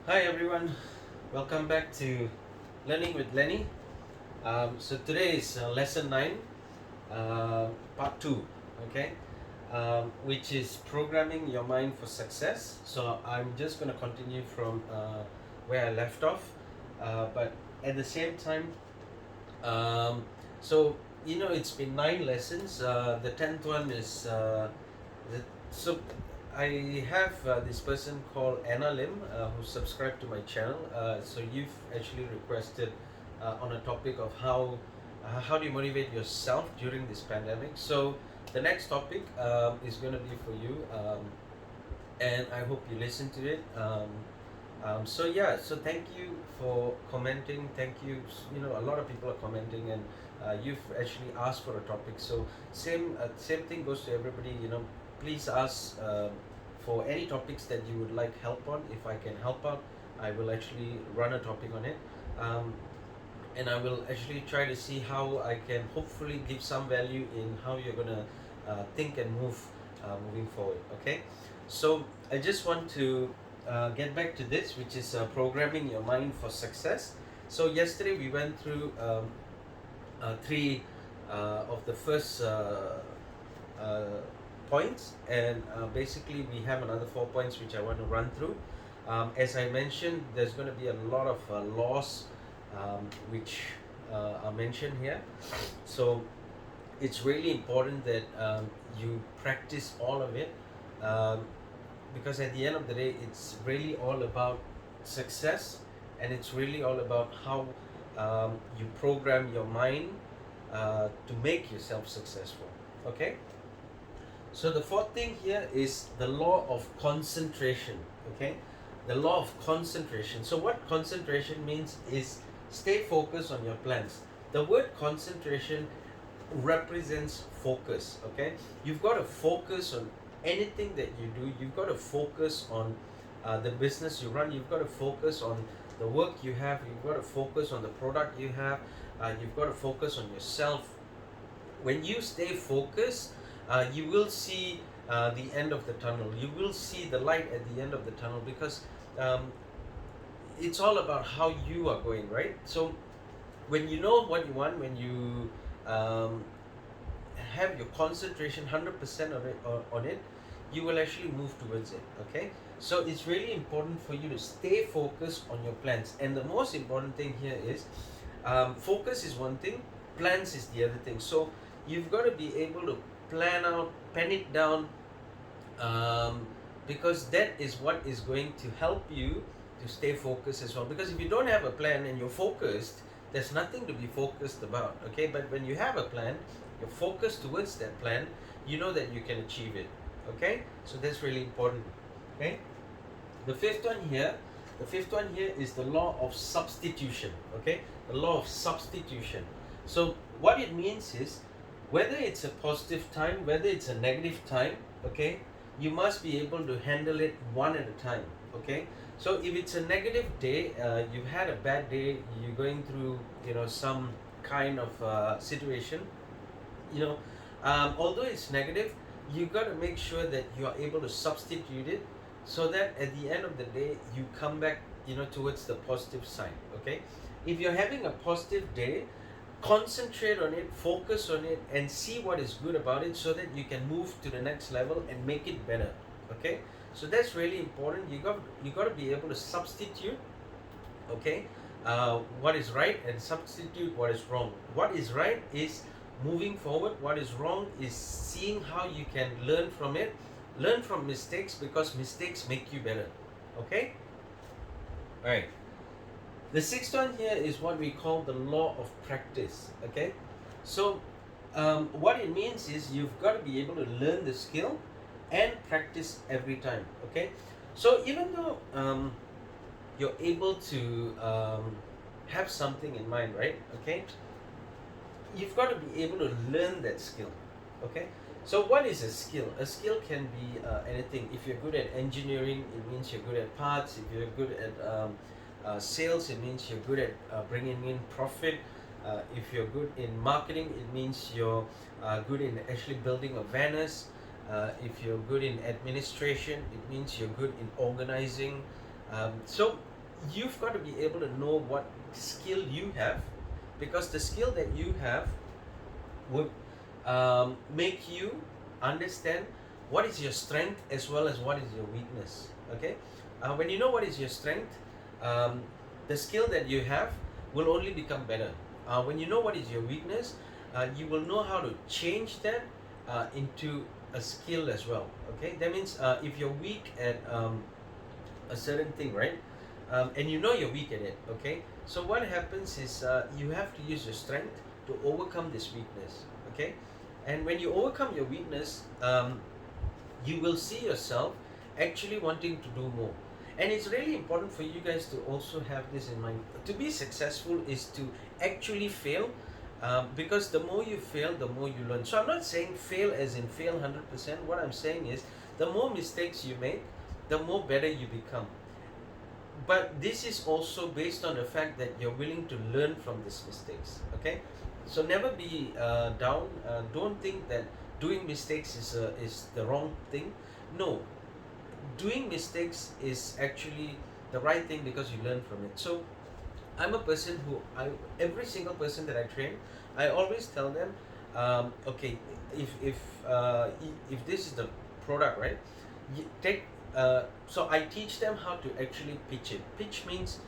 Hi everyone, welcome back to Learning with Lenny. So today is lesson 9, part 2, okay, which is programming your mind for success. So I'm just going to continue from where I left off, but at the same time, um, so it's been 9 lessons. The 10th one is the, so I have this person called Anna Lim who subscribed to my channel. So you've actually requested on a topic of how do you motivate yourself during this pandemic. So the next topic is going to be for you, and I hope you listen to it. So yeah, so thank you for commenting. Thank you. A lot of people are commenting, and you've actually asked for a topic. So same thing goes to everybody. Please ask for any topics that you would like help on. If I can help out, I will actually run a topic on it. And I will actually try to see how I can hopefully give some value in how you're gonna think and moving forward. Okay, so I just want to get back to this, which is programming your mind for success. So yesterday we went through three of the first uh, points, and basically we have another 4 points which I want to run through. As I mentioned, there's going to be a lot of laws which are mentioned here. So it's really important that you practice all of it, um, because at the end of the day, it's really all about success, and it's really all about how you program your mind to make yourself successful. Okay? So the fourth thing here is the law of concentration. Okay, the law of concentration. So what concentration means is stay focused on your plans. The word concentration represents focus. Okay, you've got to focus on anything that you do. You've got to focus on the business you run. You've got to focus on the work you have. You've got to focus on the product you have. You've got to focus on yourself. When you stay focused, you will see the end of the tunnel. You will see the light at the end of the tunnel, because um, it's all about how you are going, right? So when you know what you want, when you um, have your concentration 100% on it, you will actually move towards it. Okay, so it's really important for you to stay focused on your plans, and the most important thing here is focus is one thing, plans is the other thing. So you've got to be able to plan out, pen it down, um, because that is what is going to help you to stay focused as well. Because if you don't have a plan and you're focused, there's nothing to be focused about. Okay, but when you have a plan, you're focused towards that plan, you know that you can achieve it. Okay, so that's really important. Okay, the fifth one here is the law of substitution. Okay, the law of substitution. So what it means is, whether it's a positive time, whether it's a negative time, okay, you must be able to handle it one at a time. Okay, so if it's a negative day, you've had a bad day, you're going through some kind of situation, although it's negative, you got to make sure that you are able to substitute it, so that at the end of the day you come back towards the positive side. Okay, if you're having a positive day, concentrate on it, focus on it, and see what is good about it, so that you can move to the next level and make it better. Okay, so that's really important. You got to be able to substitute, okay, what is right, and substitute what is wrong. What is right is moving forward. What is wrong is seeing how you can learn from it, learn from mistakes, because mistakes make you better. Okay, all right. The sixth one here is what we call the law of practice. Okay, so what it means is you've got to be able to learn the skill and practice every time. Okay, so even though you're able to have something in mind, right? Okay, you've got to be able to learn that skill. Okay, so what is a skill? A skill can be anything. If you're good at engineering, it means you're good at parts. If you're good at sales, it means you're good at bringing in profit. If you're good in marketing, it means you're good in actually building awareness. If you're good in administration, it means you're good in organizing. So you've got to be able to know what skill you have, because the skill that you have would make you understand what is your strength as well as what is your weakness. Okay, when you know what is your strength, um, the skill that you have will only become better. When you know what is your weakness, you will know how to change that into a skill as well. Okay, that means if you're weak at a certain thing, right? And you know you're weak at it, okay? So what happens is you have to use your strength to overcome this weakness, okay? And when you overcome your weakness, you will see yourself actually wanting to do more. And it's really important for you guys to also have this in mind. To be successful is to actually fail, because the more you fail, the more you learn. So I'm not saying fail as in fail 100%. What I'm saying is the more mistakes you make, the more better you become. But this is also based on the fact that you're willing to learn from these mistakes. Okay, so never be down. Don't think that doing mistakes is the wrong thing. No, doing mistakes is actually the right thing because you learn from it. So I'm a person who every single person that I train, I always tell them, okay, if this is the product, right? You take so I teach them how to actually pitch it. Pitch means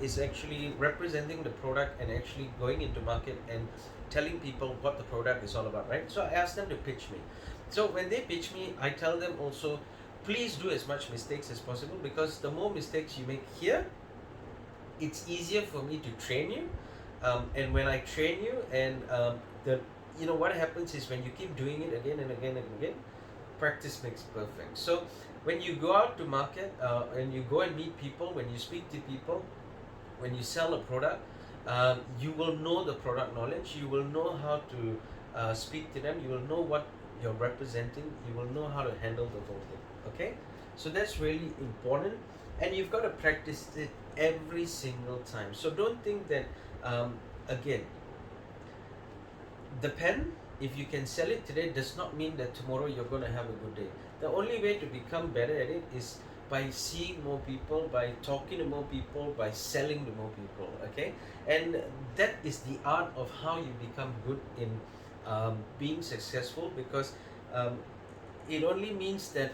is actually representing the product and actually going into market and telling people what the product is all about, right? So I ask them to pitch me. So when they pitch me, I tell them also, please do as much mistakes as possible, because the more mistakes you make here, it's easier for me to train you. And when I train you, and the what happens is when you keep doing it again and again and again, practice makes perfect. So when you go out to market, and you go and meet people, when you speak to people, when you sell a product, you will know the product knowledge, you will know how to speak to them, you will know what you're representing, you will know how to handle the whole thing. Okay, so that's really important, and you've got to practice it every single time. So don't think that again, the pen, if you can sell it today, does not mean that tomorrow you're going to have a good day. The only way to become better at it is by seeing more people, by talking to more people, by selling to more people. Okay, and that is the art of how you become good in being successful, because it only means that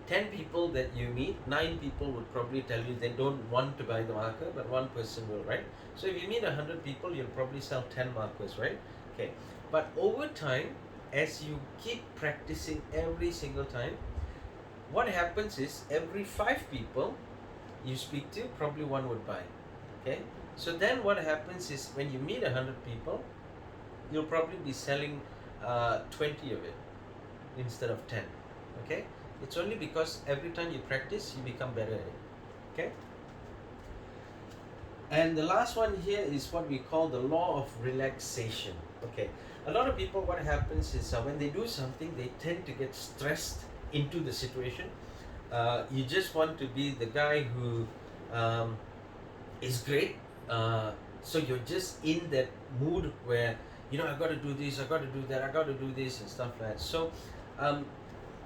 10 people that you meet, 9 people would probably tell you they don't want to buy the marker, but 1 person will, right? So if you meet 100 people, you'll probably sell 10 markers, right? Okay, but over time, as you keep practicing every single time, what happens is every 5 people you speak to, probably 1 would buy. Okay, so then what happens is when you meet 100 people, you'll probably be selling 20 of it instead of 10. Okay, it's only because every time you practice, you become better at it. Okay, and the last one here is what we call the law of relaxation. Okay, a lot of people, what happens is when they do something, they tend to get stressed into the situation. You just want to be the guy who is great, so you're just in that mood where I got to do this, I got to do that, I got to do this and stuff like that. So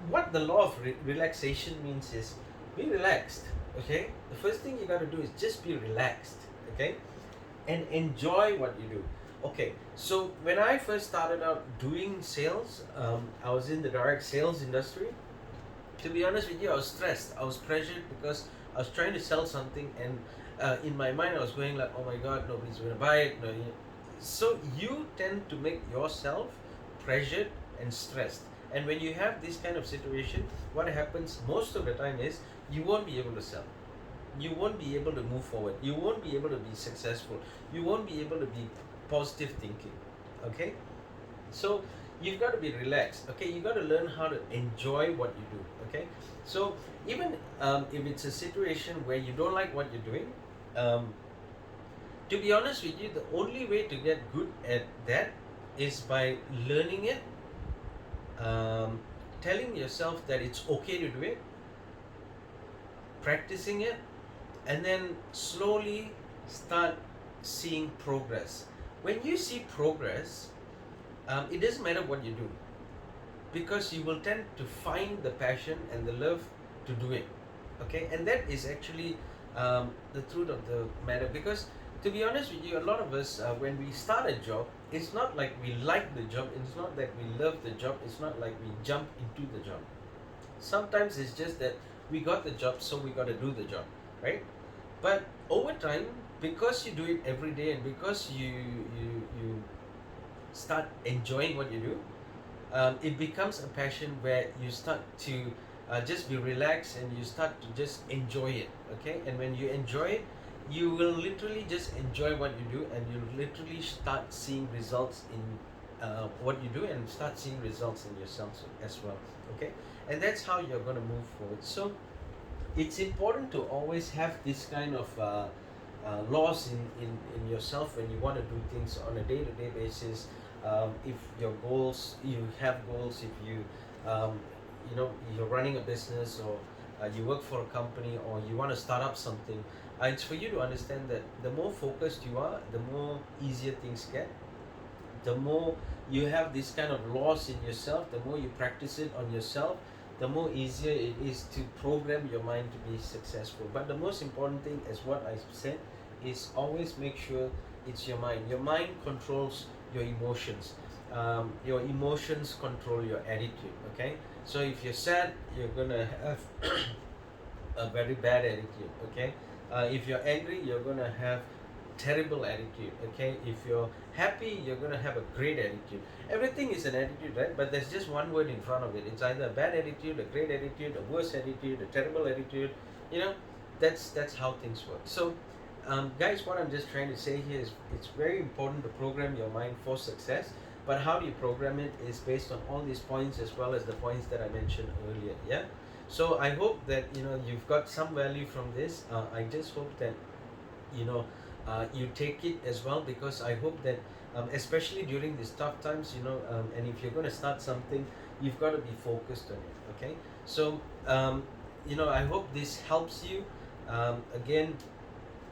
what the law of relaxation means is be relaxed. Okay, the first thing you got to do is just be relaxed. Okay, and enjoy what you do. Okay, so when I first started out doing sales, I was in the direct sales industry. To be honest with you, I was stressed, I was pressured, because I was trying to sell something, and in my mind I was going like, oh my god, nobody's going to buy it. No, so you tend to make yourself pressured and stressed, and when you have this kind of situation, what happens most of the time is you won't be able to sell, you won't be able to move forward, you won't be able to be successful, you won't be able to be positive thinking. Okay, so you've got to be relaxed. Okay, you got to learn how to enjoy what you do. Okay, so even if it's a situation where you don't like what you're doing, to be honest with you, the only way to get good at that is by learning it, telling yourself that it's okay to do it, practicing it, and then slowly start seeing progress. When you see progress, it doesn't matter what you do, because you will tend to find the passion and the love to do it. Okay, and that is actually the truth of the matter. Because to be honest with you, a lot of us, when we start a job, it's not like we like the job, it's not that we love the job, it's not like we jump into the job. Sometimes it's just that we got the job, so we got to do the job, right? But over time, because you do it every day, and because you start enjoying what you do, it becomes a passion where you start to just be relaxed, and you start to just enjoy it. Okay, and when you enjoy it, you will literally just enjoy what you do, and you literally start seeing results in what you do, and start seeing results in yourself as well. Okay, and that's how you're going to move forward. So it's important to always have this kind of laws in yourself when you want to do things on a day-to-day basis. If your goals, you have goals, if you you're running a business, or you work for a company, or you want to start up something, it's for you to understand that the more focused you are, the more easier things get. The more you have this kind of laws in yourself, the more you practice it on yourself, the more easier it is to program your mind to be successful. But the most important thing, as what I said, is always make sure it's your mind. Your mind controls your emotions. Your emotions control your attitude. Okay, so if you're sad, you're gonna have a very bad attitude. Okay, if you're angry, you're gonna have terrible attitude. Okay, if you're happy, you're gonna have a great attitude. Everything is an attitude, right? But there's just one word in front of it. It's either a bad attitude, a great attitude, a worse attitude, a terrible attitude. You know, that's how things work. So guys, what I'm just trying to say here is, it's very important to program your mind for success. But how do you program it is based on all these points, as well as the points that I mentioned earlier. Yeah, so I hope that you've got some value from this. I just hope that you know you take it as well, because I hope that especially during these tough times, and if you're going to start something, you've got to be focused on it. Okay, so I hope this helps you. Again,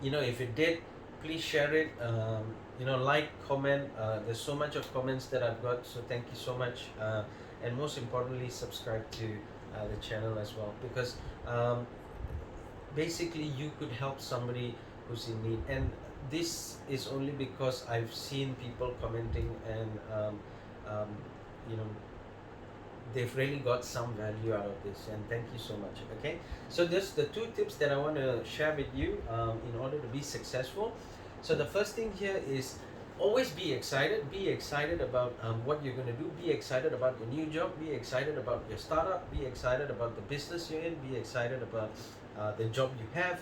if it did, please share it. Like, comment. There's so much of comments that I've got, so thank you so much. And most importantly, subscribe to the channel as well, because basically you could help somebody who's in need. And this is only because I've seen people commenting, and um, you know they've really got some value out of this, and thank you so much. Okay, so this the two tips that I want to share with you in order to be successful. So the first thing here is, always be excited. Be excited about what you're going to do. Be excited about your new job. Be excited about your startup. Be excited about the business you're in. Be excited about the job you have.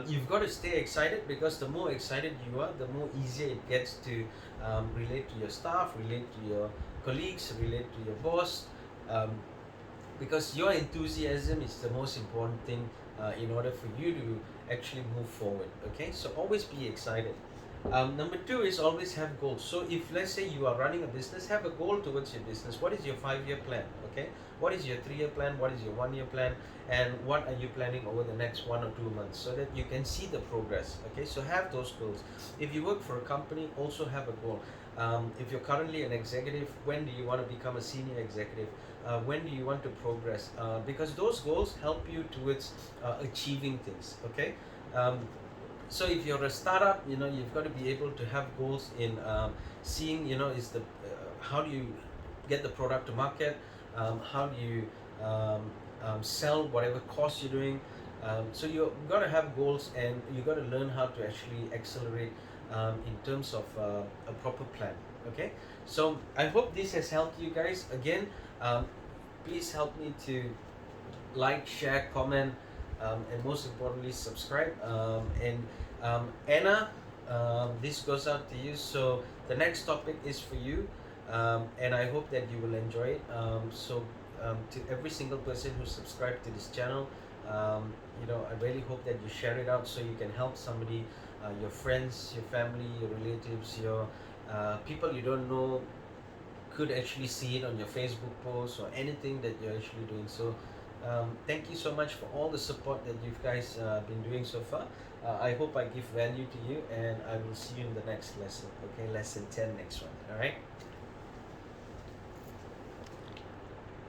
You've got to stay excited, because the more excited you are, the more easier it gets to relate to your staff, relate to your colleagues, relate to your boss, because your enthusiasm is the most important thing in order for you to actually move forward. Okay, so always be excited. Number two is, always have goals. So if, let's say, you are running a business, have a goal towards your business. What is your 5-year plan? Okay, what is your 3-year plan? What is your 1-year plan? And what are you planning over the next 1 or 2 months, so that you can see the progress? Okay, so have those goals. If you work for a company, also have a goal. If you're currently an executive, when do you want to become a senior executive? When do you want to progress? Because those goals help you towards achieving things. Okay. So if you're a startup, you've got to be able to have goals in seeing, is the how do you get the product to market? How do you sell whatever course you're doing? So you've got to have goals, and you've got to learn how to actually accelerate in terms of a proper plan. Okay, so I hope this has helped you guys. Again, please help me to like, share, comment, and most importantly, subscribe. And Anna, this goes out to you. So the next topic is for you, and I hope that you will enjoy it. To every single person who subscribed to this channel, I really hope that you share it out, so you can help somebody, your friends, your family, your relatives, your people you don't know could actually see it on your Facebook post or anything that you're actually doing. So thank you so much for all the support that you guys been doing so far. I hope I give value to you, and I will see you in the next lesson. Okay, lesson 10, next one. All right.